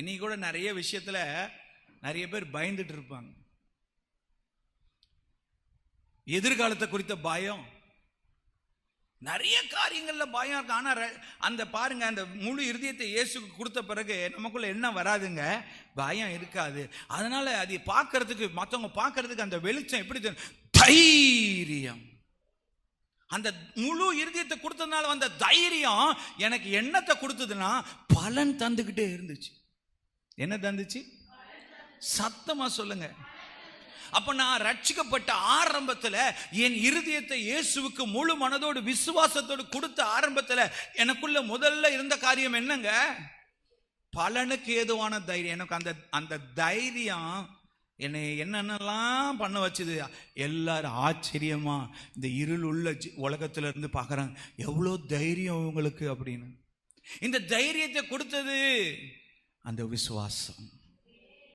இன்னைக்கு கூட நிறைய விஷயத்துல நிறைய பேர் பயந்துட்டு இருப்பாங்க. எதிர்காலத்தை குறித்த பயம், நிறைய காரியங்கள்ல பயம் இருக்கு. ஆனா அந்த பாருங்க, அந்த முழு இருதயத்தை இயேசுக்கு கொடுத்த பிறகு நமக்குள்ள என்ன வராதுங்க? பயம் இருக்காது. அதனால அதை பார்க்கறதுக்கு, மற்றவங்க பார்க்கறதுக்கு அந்த வெளிச்சம் எப்படி தெரியும்? தைரியம். அந்த முழு இருதயத்தை கொடுத்ததுனால வந்த தைரியம் எனக்கு என்னத்தை கொடுத்ததுன்னா பலன் தந்துகிட்டே இருந்துச்சு. என்ன தந்துச்சு? சத்தமா சொல்லுங்க. அப்ப நான் ரட்சிக்கப்பட்ட ஆரம்பத்துல என் இருதயத்தை இயேசுவுக்கு முழு மனதோடு விசுவாசத்தோடு கொடுத்த ஆரம்பத்துல எனக்குள்ள முதல்ல இருந்த காரியம் என்னங்க? பலனுக்கு ஏதுவான தைரியம். எனக்கு அந்த தைரியம் என்னை என்னென்னலாம் பண்ண வச்சுது. எல்லாரும் ஆச்சரியமா இந்த இருள் உள்ள உலகத்துல இருந்து பார்க்கறாங்க, எவ்வளோ தைரியம் உங்களுக்கு அப்படின்னு. இந்த தைரியத்தை கொடுத்தது அந்த விசுவாசம்.